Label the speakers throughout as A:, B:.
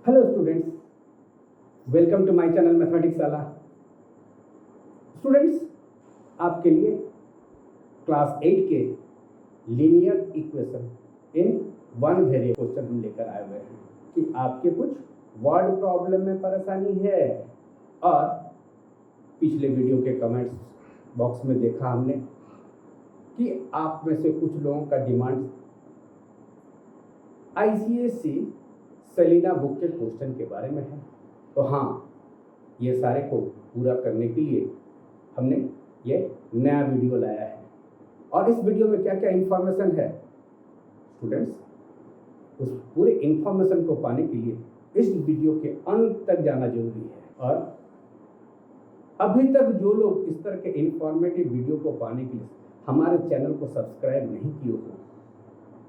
A: Hello students, welcome to my channel mathematics वाला। Students, आपके लिए क्लास 8 के linear equation in one variable question हम लेकर आए हुए हैं कि आपके कुछ वर्ड प्रॉब्लम में परेशानी है। और पिछले वीडियो के कमेंट्स बॉक्स में देखा हमने कि आप में से कुछ लोगों का डिमांड ICSE सेलिना बुक के क्वेश्चन के बारे में है। तो हाँ, ये सारे को पूरा करने के लिए हमने ये नया वीडियो लाया है। और इस वीडियो में क्या क्या इन्फॉर्मेशन है स्टूडेंट्स, उस पूरे इन्फॉर्मेशन को पाने के लिए इस वीडियो के अंत तक जाना जरूरी है। और अभी तक जो लोग इस तरह के इन्फॉर्मेटिव वीडियो को पाने के लिए हमारे चैनल को सब्सक्राइब नहीं किए हो,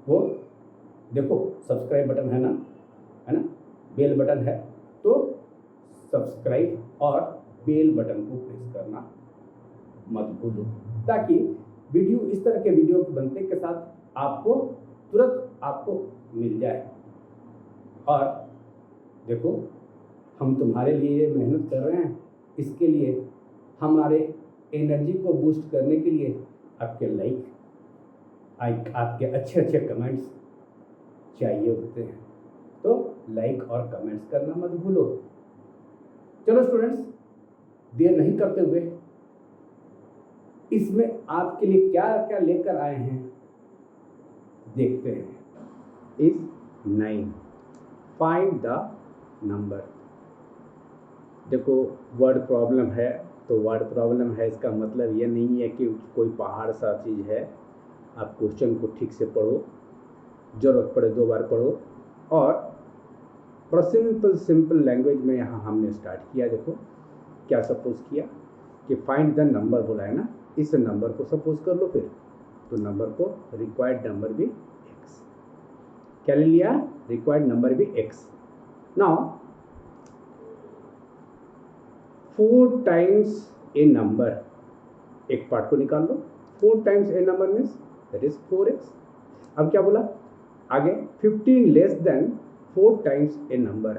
A: वो देखो सब्सक्राइब बटन है ना, बेल बटन है, तो सब्सक्राइब और बेल बटन को प्रेस करना मत भूलो, ताकि वीडियो इस तरह के वीडियो बनने के साथ आपको तुरंत मिल जाए। और देखो, हम तुम्हारे लिए मेहनत कर रहे हैं, इसके लिए हमारे एनर्जी को बूस्ट करने के लिए आपके आपके अच्छे अच्छे कमेंट्स चाहिए होते हैं। तो लाइक और कमेंट्स करना मत भूलो। चलो स्टूडेंट्स, देर नहीं करते हुए इसमें आपके लिए क्या क्या लेकर आए हैं देखते हैं। Is 9 find the number. देखो, वर्ड प्रॉब्लम है तो वर्ड प्रॉब्लम है, इसका मतलब ये नहीं है कि कोई पहाड़ सा चीज़ है। आप क्वेश्चन को ठीक से पढ़ो, जरूरत पड़े 2 बार पढ़ो। और बड़ा सिंपल लैंग्वेज में यहाँ हमने स्टार्ट किया। देखो क्या सपोज किया कि फाइंड द नंबर बोला है ना, इस नंबर को सपोज कर लो। फिर तो नंबर को रिक्वायर्ड नंबर भी x, क्या ले लिया, रिक्वायर्ड नंबर भी x। नाउ 4 टाइम्स ए नंबर, एक पार्ट को निकाल लो। 4 times A number means that is 4x। अब क्या बोला आगे, 15 लेस देन 4 टाइम्स ए नंबर,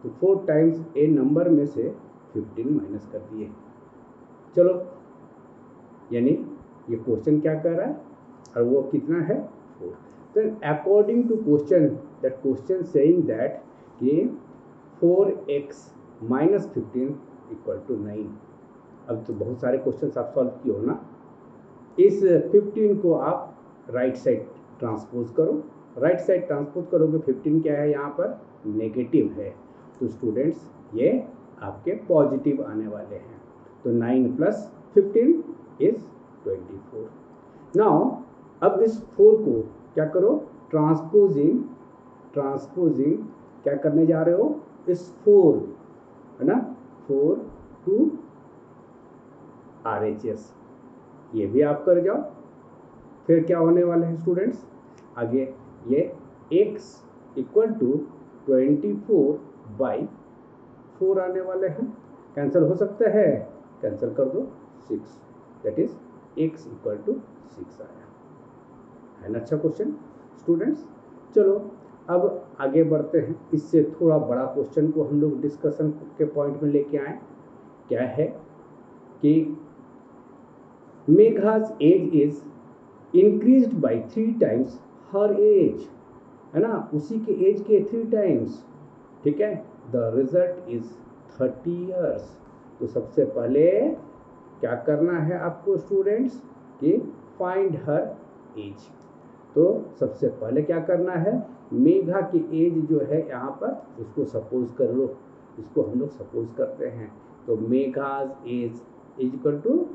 A: तो 4 टाइम्स ए नंबर में से 15 माइनस कर दिए। चलो, यानी ये क्वेश्चन क्या कर रहा है और वो कितना है 4। Then according to question, that question saying that कि 4x माइनस 15 इक्वल टू 9। अब तो बहुत सारे क्वेश्चन आप सॉल्व किए हो ना, इस 15 को आप राइट साइड ट्रांसपोज करो। राइट साइड ट्रांसपोज करोगे, 15 क्या है यहाँ पर, नेगेटिव है। तो स्टूडेंट्स ये आपके पॉजिटिव आने वाले हैं। तो 9 प्लस 15 इज 24। नाउ अब इस 4 को क्या करो, ट्रांसपोजिंग क्या करने जा रहे हो, इस 4 है ना, 4 टू RHS, ये भी आप कर जाओ। फिर क्या होने वाले हैं स्टूडेंट्स, आगे ये x इक्वल टू 24/4 आने वाले हैं। कैंसिल हो सकता है, कैंसिल कर दो 6, that is x equal to 6 आया है ना। अच्छा क्वेश्चन स्टूडेंट्स। चलो अब आगे बढ़ते हैं, इससे थोड़ा बड़ा क्वेश्चन को हम लोग डिस्कशन के पॉइंट में लेके आए। क्या है कि Megha's age is increased by 3 times her age, है ना, उसी के एज के 3 टाइम्स, ठीक है। The result is 30 years. तो सबसे पहले क्या करना है आपको स्टूडेंट्स कि फाइंड हर एज। तो सबसे पहले क्या करना है, मेघा की एज जो है यहाँ पर, उसको सपोज कर लो, इसको हम लोग सपोज करते हैं। तो Megha's age is equal to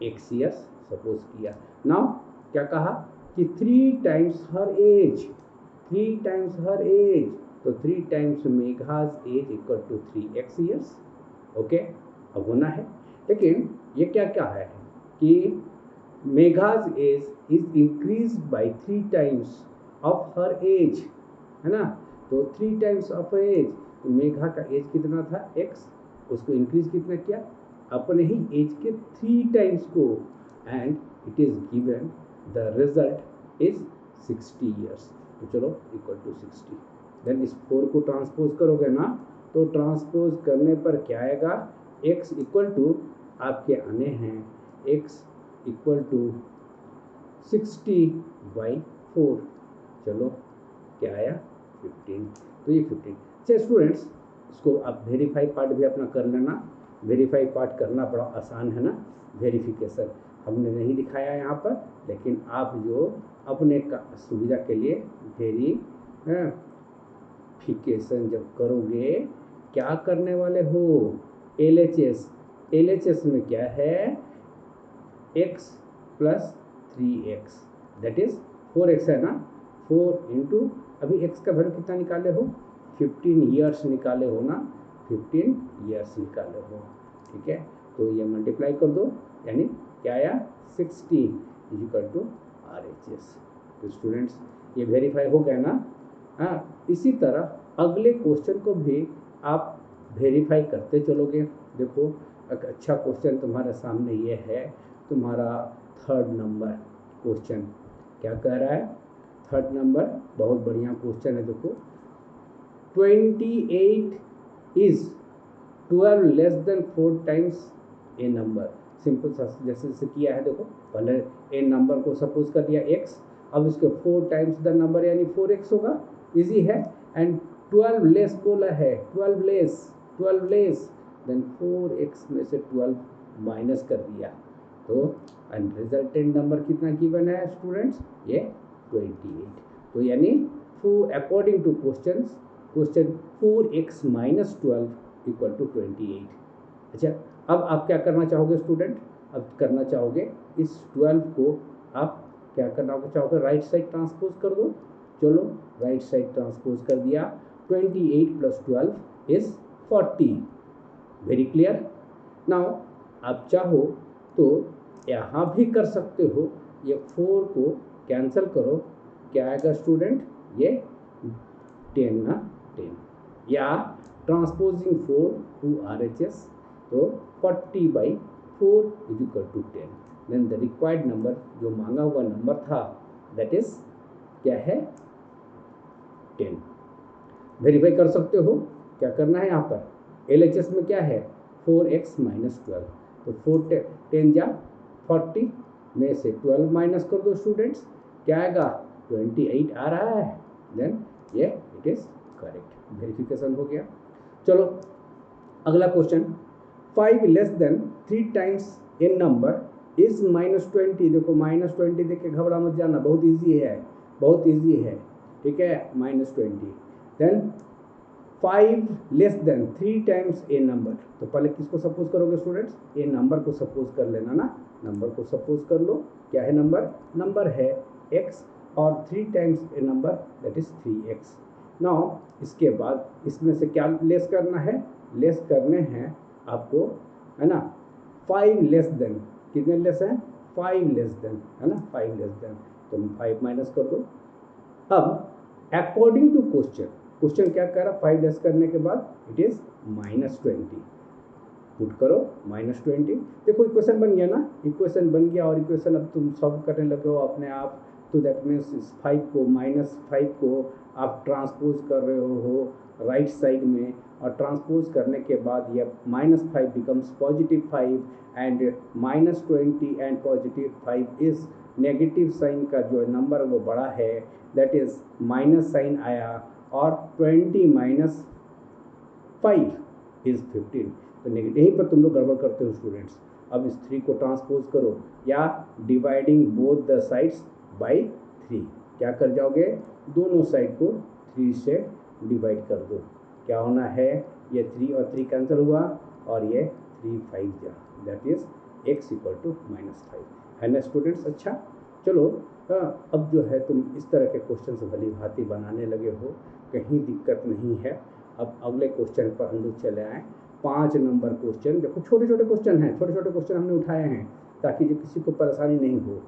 A: x years suppose किया। नाउ क्या कहा कि 3 times her age, 3 times her age, तो 3 times Megha's age equal to 3x years. Okay, अब होना है, लेकिन ये क्या क्या है कि Megha's age is increased by 3 times of her age, है ना। तो 3 टाइम्स ऑफ एज, तो मेघा का एज कितना था x, उसको इंक्रीज कितना किया, अपने ही एज के 3 टाइम्स को, and it is given the result is 60 years. तो चलो इक्वल टू 60। देन इस 4 को ट्रांसपोज करोगे ना, तो ट्रांसपोज करने पर क्या आएगा, x इक्वल टू आपके आने हैं x इक्वल टू 60/4। चलो क्या आया 15, तो ये 15। चलिए स्टूडेंट्स, इसको आप वेरीफाई पार्ट भी अपना कर लेना। वेरीफाई पार्ट करना बड़ा आसान है ना, वेरिफिकेशन हमने नहीं दिखाया यहाँ पर, लेकिन आप जो अपने का सुविधा के लिए वेरिफिकेशन जब करोगे, क्या करने वाले हो, LHS में क्या है, x plus 3x that is 4x है ना, 4 इंटू अभी x का वैल्यू कितना निकाले हो, 15 ईयर्स निकाले हो ना, 15 ईयर्स निकाले हो, ठीक है। तो ये मल्टीप्लाई कर दो, यानी क्या आया 60 इक्वल टू RHS। तो स्टूडेंट्स ये वेरीफाई हो गया ना। हाँ, इसी तरह अगले क्वेश्चन को भी आप वेरीफाई करते चलोगे। देखो एक अच्छा क्वेश्चन तुम्हारे सामने ये है, तुम्हारा 3rd नंबर क्वेश्चन क्या कह रहा है, 3rd नंबर बहुत बढ़िया क्वेश्चन है। देखो 28 is 12 less than 4 times A number. Simple सा जैसे किया है, देखो पहले ए नंबर को सपोज कर दिया x, अब इसके 4 टाइम्स द नंबर यानी 4x होगा, इजी है। एंड 12 लेस बोला है, 12 लेस देन 4x में से 12 माइनस कर दिया, तो एंड रिजल्टेंट नंबर कितना गिवन है स्टूडेंट्स, ये 28। तो यानी according to question 4x minus 12 equal to 28। अच्छा, अब आप क्या करना चाहोगे स्टूडेंट, अब करना चाहोगे इस 12 को आप क्या करना चाहोगे, राइट साइड ट्रांसपोज कर दो। चलो राइट साइड ट्रांसपोज कर दिया, 28 plus 12 is 40। Very clear. Now आप चाहो तो यहाँ भी कर सकते हो, ये 4 को कैंसिल करो, क्या आएगा स्टूडेंट, ये 10 ना, 10, या ट्रांसपोजिंग 4 टू RHS, तो 40/4 is equal to 10। Then the required number जो मांगा हुआ नंबर था दैट इज क्या है 10। वेरीफाई कर सकते हो, क्या करना है यहाँ पर, LHS में क्या है 4x माइनस 12, तो 4 10 जा 40 में से 12 माइनस कर दो स्टूडेंट्स, क्या आएगा 28 आ रहा है, देन ये इट इज करेक्ट, वेरिफिकेशन हो गया। चलो अगला question, 5 less than 3 times A number is -20। देखो -20 देख के घबरा मत जाना, बहुत इजी है, बहुत इजी है, ठीक है, -20। देन 5 लेस देन 3 टाइम्स ए नंबर, तो पहले किसको सपोज करोगे स्टूडेंट्स, ए नंबर को सपोज कर लेना ना, नंबर को सपोज कर लो, क्या है नंबर है x, और 3 times A number that is 3x। Now इसके बाद इसमें से क्या लेस करना है, लेस करने हैं आपको, है ना, 5 लेस देन, कितने लेस हैं 5 लेस देन, है ना, 5 लेस देन, तो 5 माइनस कर दो। अब अकॉर्डिंग टू क्वेश्चन क्या कह रहा, 5 लेस करने के बाद इट इज -20, पुट करो -20। देखो इक्वेशन बन गया ना, इक्वेशन बन गया, और इक्वेशन अब तुम सॉल्व करने लगे हो अपने आप, तो दैट मीन्स इस 5 को -5 को आप ट्रांसपोज कर रहे हो राइट साइड में, और ट्रांसपोज करने के बाद ये -5 becomes +5, and -20 and +5 is negative sign का जो नंबर वो बड़ा है, दैट इज माइनस साइन आया, और 20 माइनस 5 इज 15, तो नेगेटिव, यहीं पर तुम लोग गड़बड़ करते हो स्टूडेंट्स। अब इस 3 को ट्रांसपोज करो, या dividing both the sides by 3, क्या कर जाओगे, दोनों साइड को 3 से डिवाइड कर दो, क्या होना है, ये 3 और 3 कैंसिल हुआ, और ये 3 5 जा, that is x equal to -5, है ना स्टूडेंट्स। अच्छा चलो, अब जो है तुम इस तरह के क्वेश्चन से भली भांति बनाने लगे हो, कहीं दिक्कत नहीं है। अब अगले क्वेश्चन पर हम लोग चले आए, 5 नंबर क्वेश्चन। देखो छोटे छोटे क्वेश्चन हैं, छोटे छोटे क्वेश्चन हमने उठाए हैं ताकि जो किसी को परेशानी नहीं हो,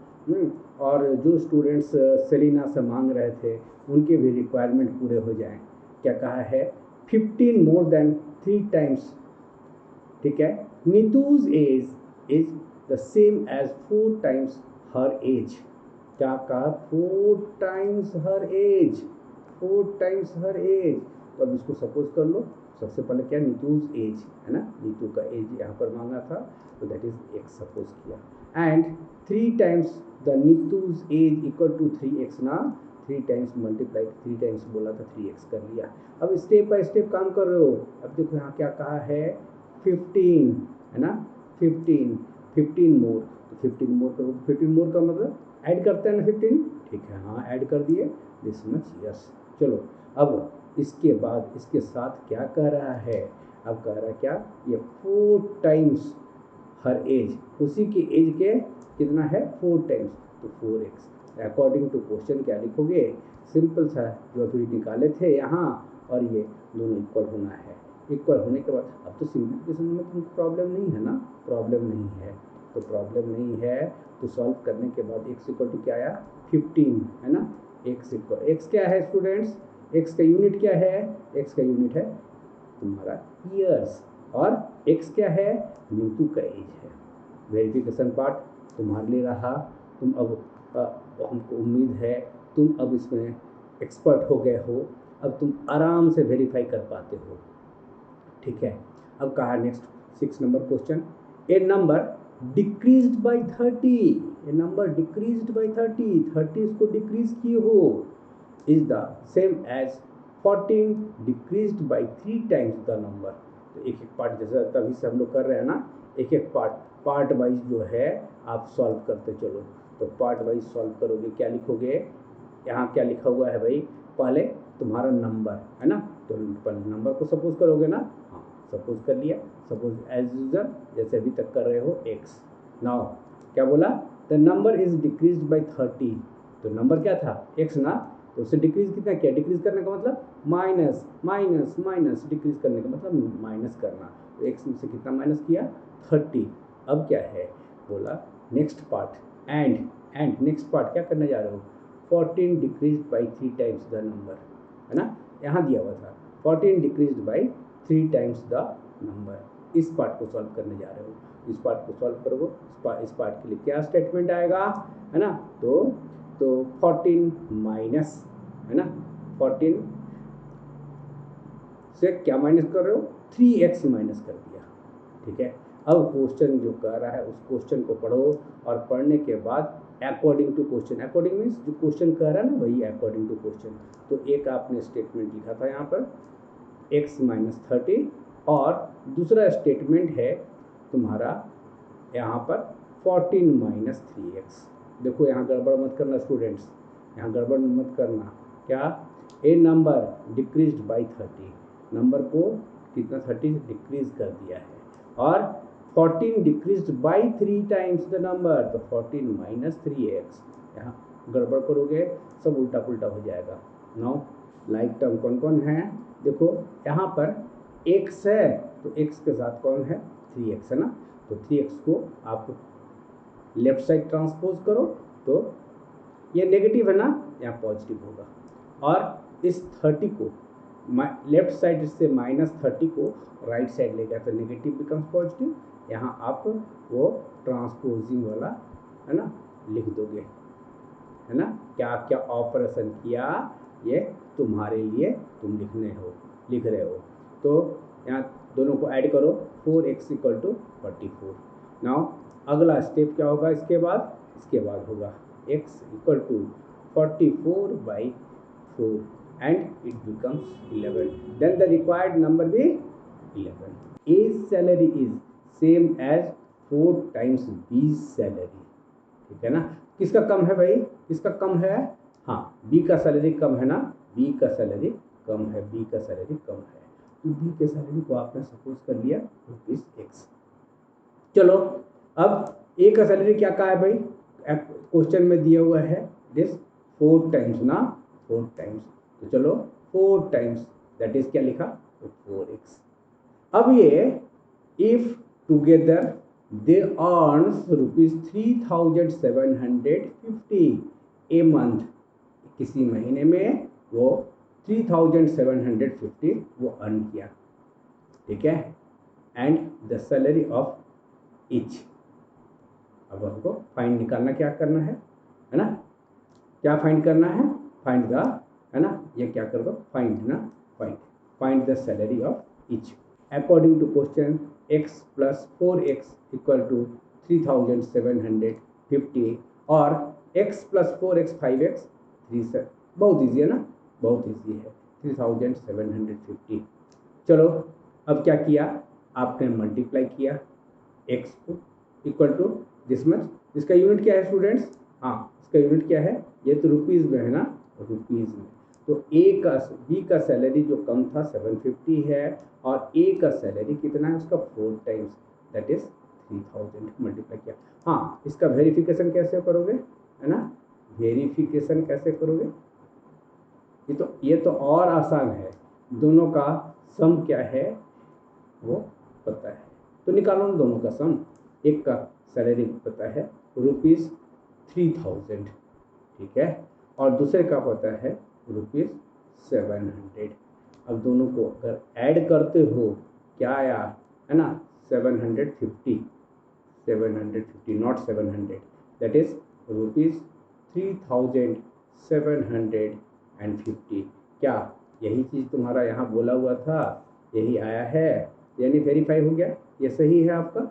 A: और जो स्टूडेंट्स सेलिना से मांग रहे थे उनके भी रिक्वायरमेंट पूरे हो जाएं। क्या कहा है, 15 मोर देन 3 टाइम्स, ठीक है, Neetu's age is the same as 4 times her age. क्या कहा, 4 times her age, 4 times her age. तो अब इसको सपोज कर लो, सबसे पहले क्या, नीतूज एज है ना, नीतू का एज यहाँ पर मांगा था, तो दैट इज एक्स सपोज किया। And 3 times the Neetu's age equal to 3x ना, 3 टाइम्स मल्टीप्लाई, 3 टाइम्स बोला था 3x कर लिया। अब स्टेप बाय स्टेप काम कर रहे हो। अब देखो यहाँ क्या कहा है, 15 है ना, 15 मोर, तो 15 मोर करो, 15 मोर का मतलब ऐड करते हैं ना 15, ठीक है, हाँ ऐड कर दिए दिस मच, यस। चलो अब इसके बाद इसके साथ क्या कह रहा है, अब कह रहा है क्या, ये 4 टाइम्स हर एज, उसी की एज के कितना है 4 टाइम्स, तो 4x। अकॉर्डिंग टू क्वेश्चन क्या लिखोगे, सिंपल सा जो अभी निकाले थे यहाँ, और ये दोनों इक्वल होना है। इक्वल होने के बाद अब तो सिंप्लीफिकेशन में तुमको प्रॉब्लम नहीं है ना, प्रॉब्लम नहीं है, तो प्रॉब्लम नहीं है, तो सॉल्व करने के बाद x इक्वल टू क्या आया 15 है ना, x इक्वल, x क्या है स्टूडेंट्स, x का यूनिट क्या है, x का यूनिट है तुम्हारा ईयर्स, और x क्या है, नीतू का एज है। वेरिफिकेशन पार्ट तुम्हारे लिए रहा, तुम अब हमको उम्मीद है तुम अब इसमें एक्सपर्ट हो गए हो, अब तुम आराम से वेरीफाई कर पाते हो, ठीक है। अब कहा next 6 number question, a number decreased by 30, a number decreased by 30 इसको डिक्रीज किए हो, is the same as 14 decreased by 3 times the number. तो एक एक पार्ट, जैसे तभी से हम लोग कर रहे हैं ना, एक एक पार्ट वाइज जो है आप सॉल्व करते चलो। तो पार्ट वाइज सॉल्व करोगे, क्या लिखोगे, यहाँ क्या लिखा हुआ है भाई, पहले तुम्हारा नंबर है ना, तो पहले नंबर को सपोज करोगे ना, हाँ सपोज कर लिया, सपोज एज यूजल जैसे अभी तक कर रहे हो x। नाउ क्या बोला, the number is decreased by 30, तो नंबर क्या था x ना, तो उससे डिक्रीज कितना किया, डिक्रीज करने का मतलब माइनस माइनस माइनस, डिक्रीज करने का मतलब माइनस करना, तो x से कितना माइनस किया 30। अब क्या है बोला next part, and next part क्या करने जा रहे हो, 14 decreased by 3 times the number है ना, यहाँ दिया हुआ था 14 decreased by 3 times the number, इस पार्ट को सॉल्व करने जा रहे हो। इस पार्ट को सॉल्व करोगे, इस पार्ट के लिए क्या स्टेटमेंट आएगा है ना, तो 14 माइनस है ना, 14 से क्या माइनस कर रहे हो, 3x माइनस कर दिया, ठीक है। अब क्वेश्चन जो कह रहा है उस क्वेश्चन को पढ़ो, और पढ़ने के बाद according to question, according means जो क्वेश्चन कह रहा है ना वही अकॉर्डिंग टू क्वेश्चन। तो एक आपने स्टेटमेंट लिखा था यहाँ पर x माइनस 30, और दूसरा स्टेटमेंट है तुम्हारा यहाँ पर 14 माइनस 3x। देखो यहाँ गड़बड़ मत करना स्टूडेंट्स, यहाँ गड़बड़ मत करना, क्या, ए नंबर डिक्रीज्ड बाय 30, नंबर को कितना 30 डिक्रीज कर दिया है, और 14 decreased by 3 times the number, तो 14 माइनस 3x, यहाँ गड़बड़ करोगे सब उल्टा पुल्टा हो जाएगा। नाउ लाइक टर्म कौन कौन है, देखो यहाँ पर x है, तो x के साथ कौन है 3x है ना, तो 3x को आप लेफ्ट साइड ट्रांसपोज करो, तो ये नेगेटिव है ना, यहाँ पॉजिटिव होगा, और इस 30 को लेफ्ट साइड से माइनस 30 को राइट साइड ले गया तो नेगेटिव बिकम्स पॉजिटिव, यहाँ आप वो ट्रांसपोजिंग वाला है ना लिख दोगे, है ना, क्या क्या ऑपरेशन किया ये तुम्हारे लिए तुम लिख रहे हो। तो यहाँ दोनों को ऐड करो, 4x इक्वल टू 44। नाउ अगला स्टेप क्या होगा, इसके बाद होगा x equal to 44 by 4 and it becomes 11, then the required number be 11. A's salary is same as 4 times B's salary, ठीक है ना। किसका कम है भाई, किसका कम है, हाँ B का सैलरी कम है ना, B का सैलरी कम है, B का सैलरी कम है, तो B के सैलरी को आपने सपोज कर लिया ₹x। चलो अब A का सैलरी क्या कहा है भाई, क्वेश्चन में दिया हुआ है दिस 4 टाइम्स ना, 4 टाइम्स, तो चलो 4 टाइम्स दैट इज क्या लिखा, तो 4x। अब ये if together they earns ₹3,750 a month, किसी महीने में वो 3,750 वो अर्न किया, ठीक है, and the salary of each. अब हमको फाइंड निकालना, क्या करना है ना, क्या फाइंड करना है, फाइंड द है ना, ये क्या कर दो, फाइंड ना, find the salary of each according to question x plus 4x equal to 3750 और x प्लस 4x 5x 3 से बहुत ईजी है ना, बहुत ईजी है 3750। चलो अब क्या किया आपने, मल्टीप्लाई किया x को इक्वल टू दिस मच, इसका यूनिट क्या है स्टूडेंट्स, हाँ इसका यूनिट क्या है, ये तो रुपीज़ में है ना, रुपीज़ में। तो बी का सैलरी जो कम था 750 है और ए का सैलरी कितना है उसका 4 टाइम्स दैट इज 3000 मल्टीप्लाई किया। हाँ इसका वेरिफिकेशन कैसे करोगे, है ना, वेरिफिकेशन कैसे करोगे, ये तो और आसान है, दोनों का सम क्या है वो पता है, तो निकालो ना दोनों का सम। एक का सैलरी पता है ₹3000, ठीक है, और दूसरे का पता है ₹700। अब दोनों को अगर ऐड करते हो क्या आया, है ना, 750 नॉट 700 दैट इज ₹3750। क्या यही चीज़ तुम्हारा यहाँ बोला हुआ था, यही आया है, यानी वेरीफाई हो गया, ये सही है आपका।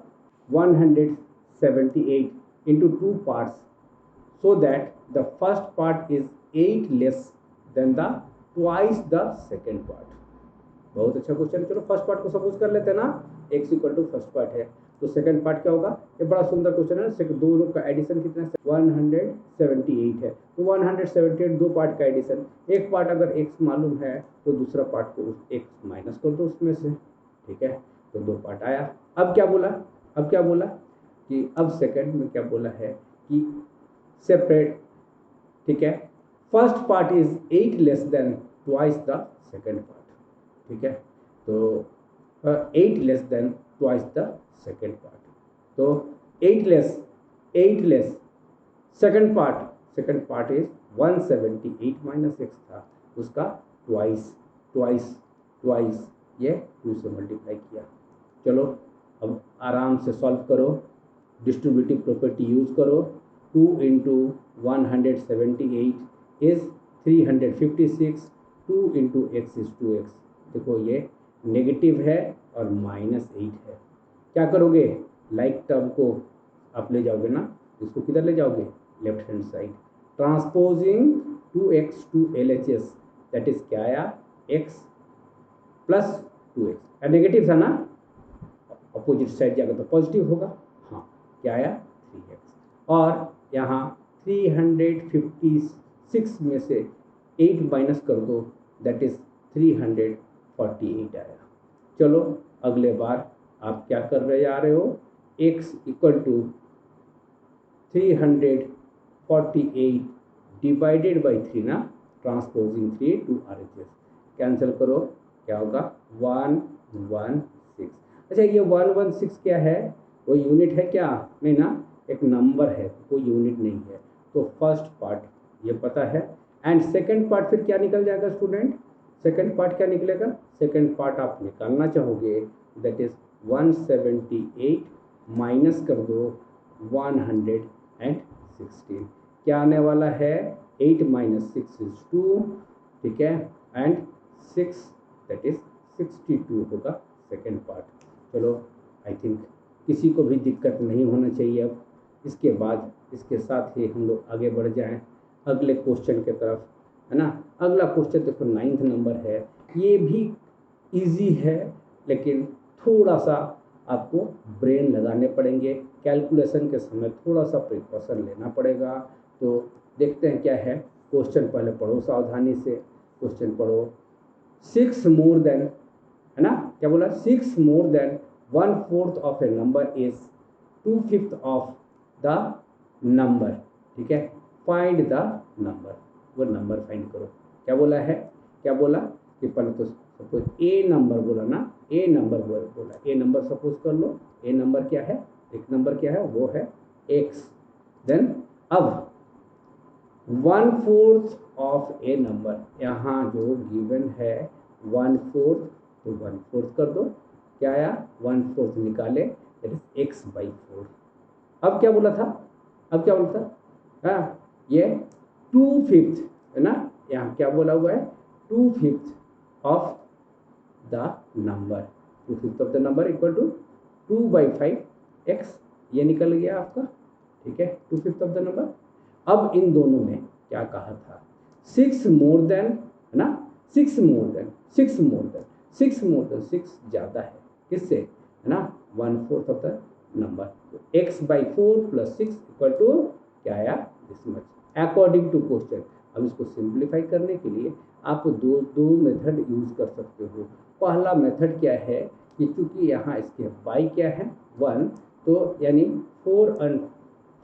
A: 178 into 2 parts so that the first part is 8 less than the twice the second part। बहुत अच्छा क्वेश्चन। चलो फर्स्ट पार्ट को सपोज कर लेते हैं ना, x equal to first part है, तो सेकंड पार्ट क्या होगा, ये बड़ा सुंदर क्वेश्चन है ना, दोनों का एडिशन कितना है 178 है, तो 178 दो पार्ट का एडिशन, एक पार्ट अगर x मालूम है तो दूसरा पार्ट को x माइनस कर दो उसमें से, ठीक है, तो दो पार्ट आया। अब क्या बोला, कि अब सेकंड में क्या बोला है कि सेपरेट, ठीक है, first part is 8 less than twice the second part, ठीक है, तो 8 less than twice the second part, तो 8 less second part is 178 minus x था, उसका ट्वाइस ये 2 से मल्टीप्लाई किया। चलो अब आराम से सॉल्व करो, डिस्ट्रीब्यूटिव प्रॉपर्टी यूज करो, 2 into 178 is 356, 2 into x is 2x। देखो ये नेगेटिव है और -8 है, क्या करोगे, लाइक टर्म को आप ले जाओगे ना, इसको किधर ले जाओगे, left hand side, transposing 2x to LHS that is क्या आया, x प्लस 2x, नेगेटिव था ना, अपोजिट साइड जाएगा तो पॉजिटिव होगा, हाँ क्या आया 3x, और यहाँ 356 में से 8 माइनस कर दो दैट इज 348 आया। चलो अगले बार आप क्या कर रहे आ रहे हो, x equal to 348 divided by 3 ना, ट्रांसपोजिंग 3 टू RHS, कैंसिल करो क्या होगा 116। अच्छा ये 116 क्या है, वो यूनिट है क्या, नहीं ना, एक नंबर है, कोई यूनिट नहीं है, तो फर्स्ट पार्ट ये पता है, एंड सेकंड पार्ट फिर क्या निकल जाएगा स्टूडेंट, सेकंड पार्ट क्या निकलेगा, सेकंड पार्ट आप निकालना चाहोगे दैट इज 178 माइनस कर दो 116, क्या आने वाला है 8 माइनस 6 इज 2, ठीक है, एंड 6 दैट इज 62 होगा सेकंड पार्ट। चलो आई थिंक किसी को भी दिक्कत नहीं होना चाहिए। अब इसके बाद इसके साथ ही हम लोग आगे बढ़ जाएं अगले क्वेश्चन के तरफ, है ना। अगला क्वेश्चन देखो 9th नंबर है, ये भी इजी है लेकिन थोड़ा सा आपको ब्रेन लगाने पड़ेंगे, कैलकुलेशन के समय थोड़ा सा प्रिकॉशन लेना पड़ेगा। तो देखते हैं क्या है क्वेश्चन, पहले पढ़ो सावधानी से, क्वेश्चन पढ़ो। 6 मोर देन, है ना, क्या बोला, 6 more than 1/4 of A number is 2/5 of the number, ठीक है, फाइंड द नंबर, वो नंबर फाइंड करो। क्या बोला है, क्या बोला कि पहले तो सपोज ए नंबर बोला ना, ए नंबर बोला, ए नंबर सपोज कर लो, ए नंबर क्या है, एक नंबर क्या है वो है x, देन अब 1/4 ऑफ ए नंबर, यहाँ जो गिवन है 1/4, तो 1/4 कर दो, क्या आया 1/4 निकाले दैट इज x/4। अब क्या बोला था, हाँ ये 2/5 है ना, यहाँ क्या बोला हुआ है, 2/5 of the number, 2/5 of the number equal to 2/5x, ये निकल गया आपका, ठीक है, 2/5 ऑफ द नंबर। अब इन दोनों में क्या कहा था, 6 मोर देन, है ना, 6 मोर देन 6 ज़्यादा है किससे, है ना, 1/4 ऑफ द नंबर। तो x/4 + 6 इक्वल टू क्या आया, this much, according to question. अब इसको सिंप्लीफाई करने के लिए आप दो मेथड यूज़ कर सकते हो। पहला मेथड क्या है कि चूंकि यहाँ इसके y क्या है 1, तो यानी 4 और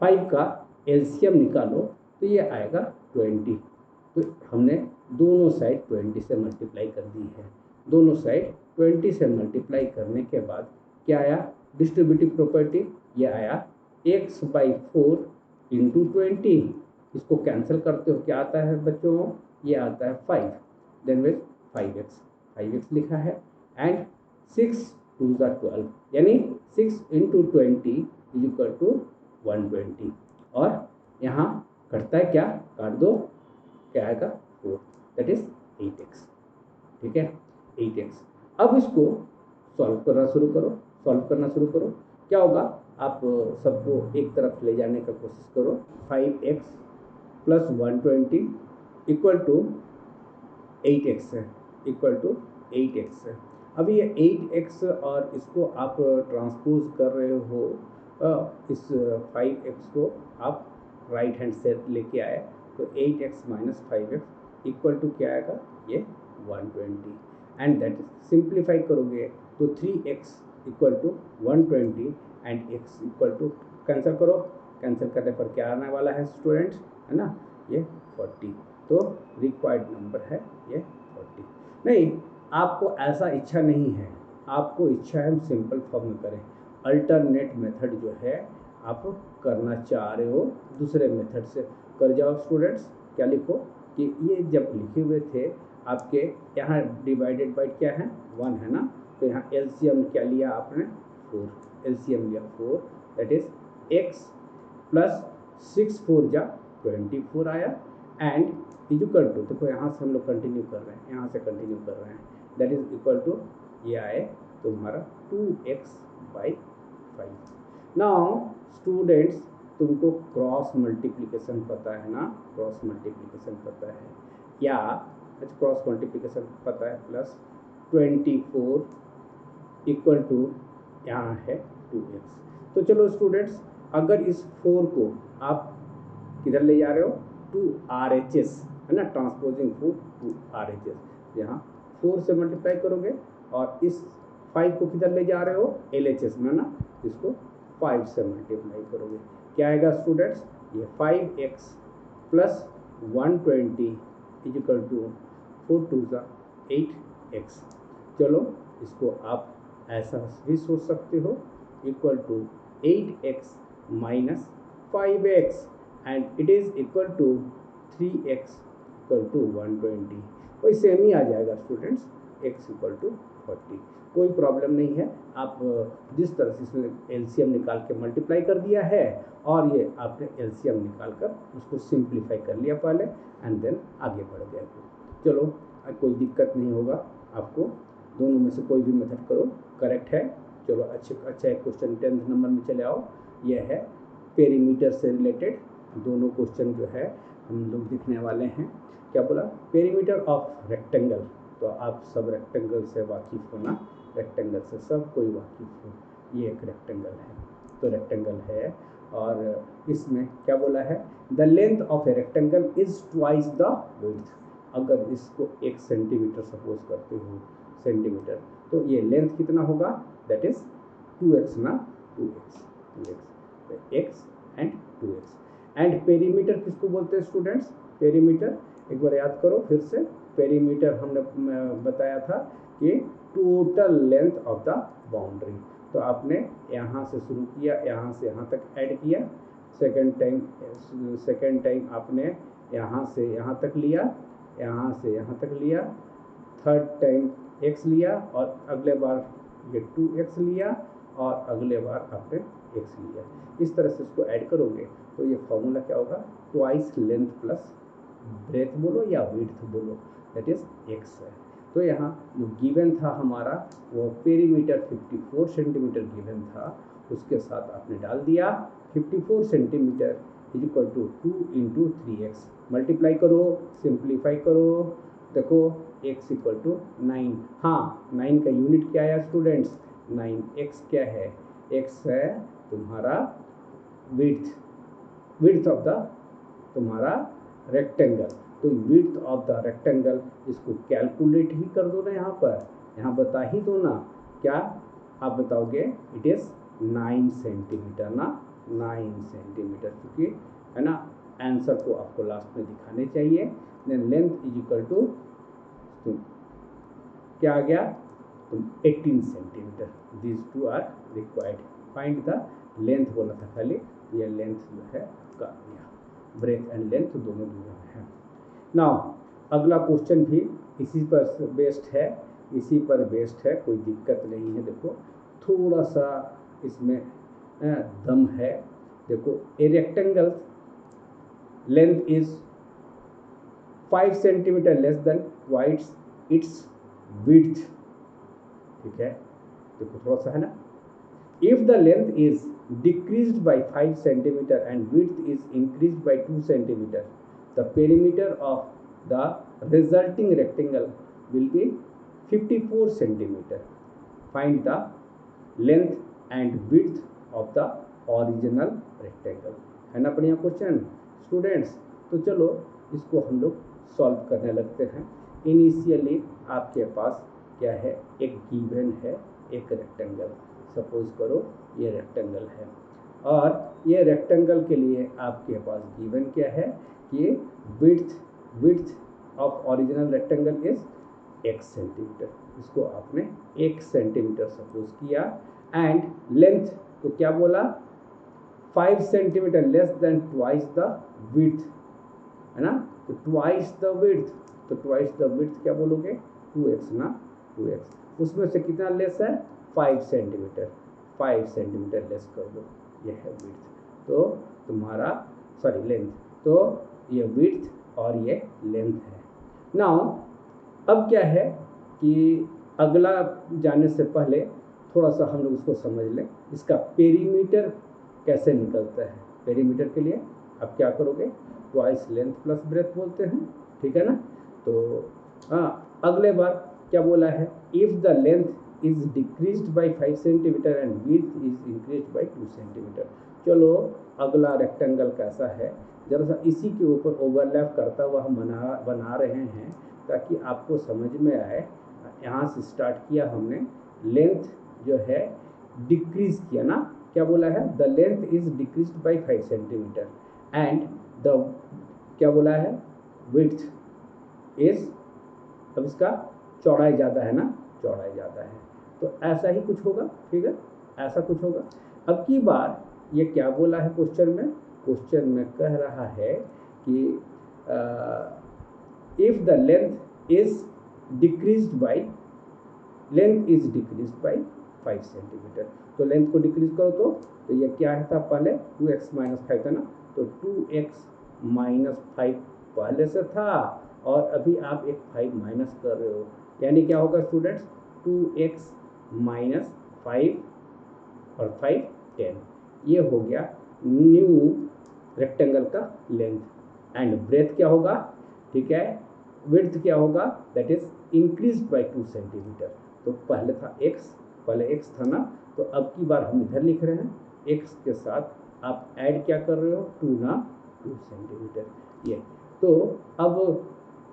A: 5 का एलसीएम निकालो तो ये आएगा 20। तो हमने दोनों साइड 20 से मल्टीप्लाई कर दी है। दोनों साइड 20 से मल्टीप्लाई करने के बाद क्या आया, डिस्ट्रीब्यूटिव प्रॉपर्टी, ये आया x/4 इंटू 20। इसको कैंसिल करते हो क्या आता है बच्चों, ये आता है 5, देन विथ 5x लिखा है, एंड 6 2 12, यानी 6 इंटू 20 इज इक्वल टू 120। और यहाँ कटता है क्या, काट दो, क्या आएगा 4, दैट इज 8x, ठीक है, 8x। अब इसको सॉल्व करना शुरू करो, क्या होगा, आप सबको एक तरफ ले जाने का कोशिश करो। 5x + 120 इक्वल टू 8x है, इक्वल टू 8x है। अब ये 8x और इसको आप ट्रांसपोज कर रहे हो, इस 5x को आप राइट हैंड से लेके आए, तो 8x - 5x इक्वल टू क्या आएगा, ये 120, एंड दैट सिंप्लीफाई करोगे तो 3x equal to 120 and x equal to, cancel करो, कैंसिल करने पर क्या आने वाला है स्टूडेंट्स, है ना, ये 40। तो रिक्वायर्ड नंबर है ये 40। नहीं, आपको ऐसा इच्छा नहीं है, आपको इच्छा है हम सिंपल फॉर्म में करें, अल्टरनेट मेथड जो है आप करना चाह रहे हो दूसरे मेथड से, कर जाओ स्टूडेंट्स। क्या लिखो कि ये जब लिखे हुए थे आपके यहाँ डिवाइडेड बाई क्या है 1 है ना, तो यहाँ एलसीएम क्या लिया आपने 4, एलसीएम लिया 4, दैट इज x + 6 4 जा 24 आया, एंड इक्वल टू, देखो यहाँ से हम लोग कंटिन्यू कर रहे हैं, यहाँ से कंटिन्यू कर रहे हैं, दैट इज इक्वल टू ये आए तुम्हारा 2x/5। नाउ स्टूडेंट्स, तुमको क्रॉस मल्टीप्लिकेशन पता है ना, क्रॉस मल्टीप्लिकेशन पता है या, अच्छा क्रॉस मल्टीप्लिकेशन पता है, प्लस 24 इक्वल टू यहाँ है 2x। तो चलो स्टूडेंट्स, अगर इस 4 को आप किधर ले जा रहे हो, टू RHS, है ना, ट्रांसपोजिंग 4 टू RHS, यहाँ 4 से मल्टीप्लाई करोगे, और इस 5 को किधर ले जा रहे हो LHS में ना, इसको 5 से मल्टीप्लाई करोगे, क्या आएगा स्टूडेंट्स, ये 5x + 120 is equal to 4 2 8x। चलो इसको आप ऐसा भी सोच सकते हो, equal to 8x - 5x, and it is equal to 3x equal to 120। कोई सेम ही आ जाएगा स्टूडेंट्स, x इक्वल टू 40, कोई प्रॉब्लम नहीं है। आप जिस तरह से इसमें एलसीएम निकाल के मल्टीप्लाई कर दिया है, और ये आपने एलसीएम निकाल कर उसको सिंप्लीफाई कर लिया पहले, एंड देन आगे बढ़ गया। चलो कोई दिक्कत नहीं होगा आपको, दोनों में से कोई भी मेथड करो, करेक्ट है। चलो अच्छा एक क्वेश्चन 10th नंबर में चले आओ, यह है पेरीमीटर से रिलेटेड, दोनों क्वेश्चन जो है हम लोग दिखने वाले हैं। क्या बोला, पेरीमीटर ऑफ रेक्टेंगल, तो आप सब रेक्टेंगल से वाकिफ़ होना, रेक्टेंगल से सब कोई वाकिफ़ हो। ये एक रेक्टेंगल है, तो रेक्टेंगल है, और इसमें क्या बोला है, the length of a rectangle is twice the width. अगर इसको 1 सेंटीमीटर सपोज करते हो, सेंटीमीटर, तो ये लेंथ कितना होगा, दैट इज 2x ना, 2x and 2x। And perimeter किसको बोलते हैं स्टूडेंट्स, पेरीमीटर एक बार याद करो फिर से, पेरीमीटर हमने बताया था कि total length of the boundary. तो आपने यहाँ से शुरू किया, यहाँ से यहाँ तक ऐड किया, सेकेंड टाइम आपने यहाँ से यहाँ तक लिया, यहाँ से यहाँ तक लिया, थर्ड टाइम x लिया, और अगले बार ये 2x लिया, और अगले बार आपने x लिया। इस तरह से इसको ऐड करोगे तो ये फॉर्मूला क्या होगा, ट्वाइस लेंथ प्लस ब्रेथ बोलो या विड्थ बोलो, दैट इज एक्स है। तो यहाँ जो गिवन था हमारा वो पेरीमीटर 54 सेंटीमीटर गिवन था, उसके साथ आपने डाल दिया 54 centimetre is equal to 2 into 3x, multiply करो, सिंप्लीफाई करो, देखो x इक्वल टू 9। हाँ 9 का यूनिट क्या है स्टूडेंट्स, 9x क्या है, x है तुम्हारा विड्थ ऑफ द तुम्हारा रेक्टेंगल। तो विड्थ ऑफ द रेक्टेंगल इसको कैलकुलेट ही कर दो ना, यहाँ बता ही दो ना, क्या आप बताओगे, इट इज़ 9 सेंटीमीटर ना, 9 सेंटीमीटर, क्योंकि है ना आंसर को आपको लास्ट में दिखाने चाहिए। Then length is equal to क्या आ गया, तो 18 centimetre, this two are required, find the length बोला था खाली, ये लेंथ जो है आपका गया, ब्रेथ एंड लेंथ दोनों गिवन है। नाउ अगला क्वेश्चन भी इसी पर बेस्ड है, कोई दिक्कत नहीं है। देखो थोड़ा सा इसमें दम है, देखो a rectangle length is 5 centimetre less than twice its width, ठीक है, देखो थोड़ा सा है ना, if the length is decreased by 5 centimeter and width is increased by 2 centimeter, the perimeter of the resulting rectangle will be 54 centimeter. Find the length and width of the original rectangle। है ना बढ़िया question students. तो चलो इसको हम लोग solve करने लगते हैं। इनिशियली आपके पास क्या है, एक गिवन है, एक रेक्टेंगल, सपोज करो ये रेक्टेंगल है, और ये रेक्टेंगल के लिए आपके पास गिवन क्या है कि width of original rectangle is x centimetre, इसको आपने 1 सेंटीमीटर सपोज किया, एंड लेंथ तो क्या बोला 5 centimetre less than twice the width, है ना, तो ट्वाइस द विड्थ, तो ट्वाइस द विड्थ क्या बोलोगे 2x ना, 2x, उसमें से कितना लेस है 5 सेंटीमीटर, 5 सेंटीमीटर लेस कर दो, ये है विड्थ, तो तुम्हारा सॉरी लेंथ, तो ये विड्थ और ये लेंथ है। नाउ अब क्या है कि अगला जाने से पहले थोड़ा सा हम लोग उसको समझ लें, इसका पेरीमीटर कैसे निकलता है। पेरीमीटर के लिए अब क्या करोगे, ट्वाइस लेंथ प्लस ब्रेथ बोलते हैं, ठीक है ना। तो हाँ अगले बार क्या बोला है, if the length is decreased bye 5 centimetre and width is increased by 2 centimetre. चलो अगला रेक्टेंगल कैसा है, जरा सा इसी के ऊपर ओवरलैप करता हुआ हम बना रहे हैं ताकि आपको समझ में आए। यहाँ से स्टार्ट किया हमने, लेंथ जो है डिक्रीज किया ना, क्या बोला है, the length is decreased bye 5 centimetre and the क्या बोला है, विड्थ इज, अब इसका चौड़ाई ज़्यादा है ना, चौड़ाई ज़्यादा है, तो ऐसा ही कुछ होगा, ठीक है, ऐसा कुछ होगा। अब की बार ये क्या बोला है क्वेश्चन में कह रहा है कि if the length is decreased bye 5 centimetre, तो लेंथ को डिक्रीज करो तो ये क्या था, पहले 2x माइनस 5 था ना, तो 2x माइनस 5 पहले से था और अभी आप एक 5 माइनस कर रहे हो, यानी क्या होगा स्टूडेंट्स, 2x माइनस 5 और 5 10, ये हो गया न्यू रेक्टेंगल का लेंथ। एंड ब्रेथ क्या होगा, ठीक है, विड्थ क्या होगा, that is increase by 2 centimetre. तो पहले था x था ना, तो अब की बार हम इधर लिख रहे हैं, x के साथ आप ऐड क्या कर रहे हो, 2 सेंटीमीटर, ये। तो अब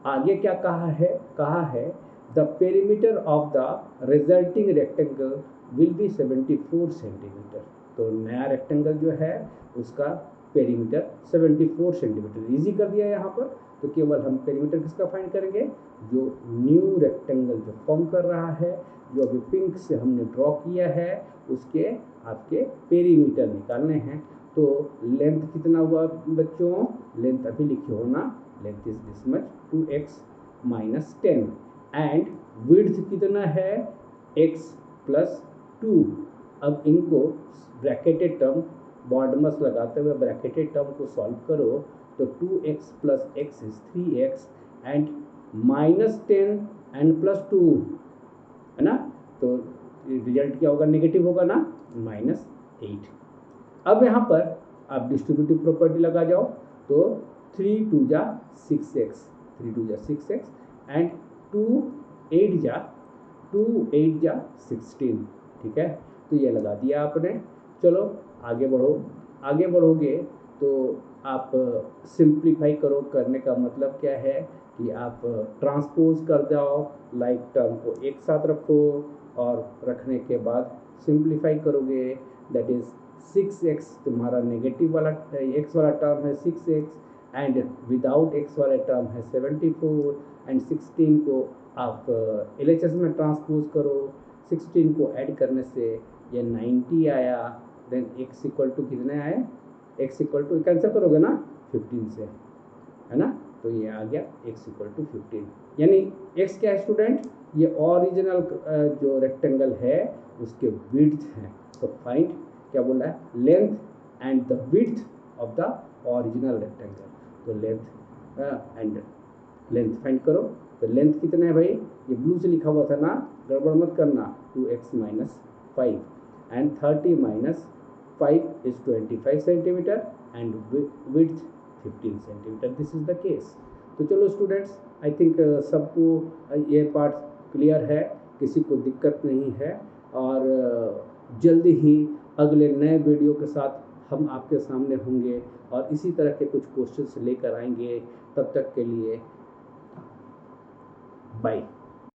A: आगे क्या कहा है the perimeter of the resulting rectangle will be 74 centimetre. तो नया रेक्टेंगल जो है उसका पेरीमीटर 74 सेंटीमीटर, इजी कर दिया यहाँ पर। तो केवल हम पेरीमीटर किसका फाइंड करेंगे, जो न्यू रेक्टेंगल जो फॉर्म कर रहा है, जो अभी पिंक से हमने ड्रॉ किया है, उसके आपके पेरीमीटर निकालने हैं। तो लेंथ कितना हुआ बच्चों, लेंथ अभी लिखे हो ना, length is this much 2x minus 10 and width कितना है x प्लस 2। अब इनको ब्रैकेटेड टर्म बॉडमस लगाते हुए ब्रैकेटेड टर्म को सॉल्व करो तो 2x plus x is 3x and -10 and +2 है ना, तो रिजल्ट क्या होगा, नेगेटिव होगा ना, -8। अब यहाँ पर आप डिस्ट्रीब्यूटिव प्रॉपर्टी लगा जाओ, तो 3 2 जा 6x, 3 2 जा 6x एंड 2 8 जा 16, ठीक है। तो ये लगा दिया आपने। चलो आगे बढ़ो, आगे बढ़ोगे तो आप सिंप्लीफाई करो। करने का मतलब क्या है कि आप ट्रांसपोज कर जाओ, लाइक टर्म को एक साथ रखो और रखने के बाद सिंप्लीफाई करोगे, दैट इज 6x तुम्हारा नेगेटिव वाला x वाला टर्म है 6x एंड विदाउट x वाला टर्म है 74 एंड 16 को आप LHS में ट्रांसपोज करो, 16 को ऐड करने से ये 90 आया। देन x इक्वल टू कितने आए, x इक्वल टू कैंसिल करोगे ना 15 से, है ना, तो ये आ गया x इक्वल टू 15। यानी x क्या है स्टूडेंट, ये ओरिजिनल जो रेक्टेंगल है उसके विड्थ है। तो फाइंड क्या बोला है, length and the width of the original rectangle. तो लेंथ एंड लेंथ फाइंड करो। तो लेंथ कितना है भाई, ये ब्लू से लिखा हुआ था ना, गड़बड़ मत करना, 2x minus 5 and 30 minus 5 is 25 centimetre and width 15 centimetre. This is the case. तो चलो स्टूडेंट्स, आई थिंक सबको ये पार्ट क्लियर है, किसी को दिक्कत नहीं है, और जल्दी ही अगले नए वीडियो के साथ हम आपके सामने होंगे और इसी तरह के कुछ क्वेश्चंस लेकर आएंगे। तब तक के लिए बाय।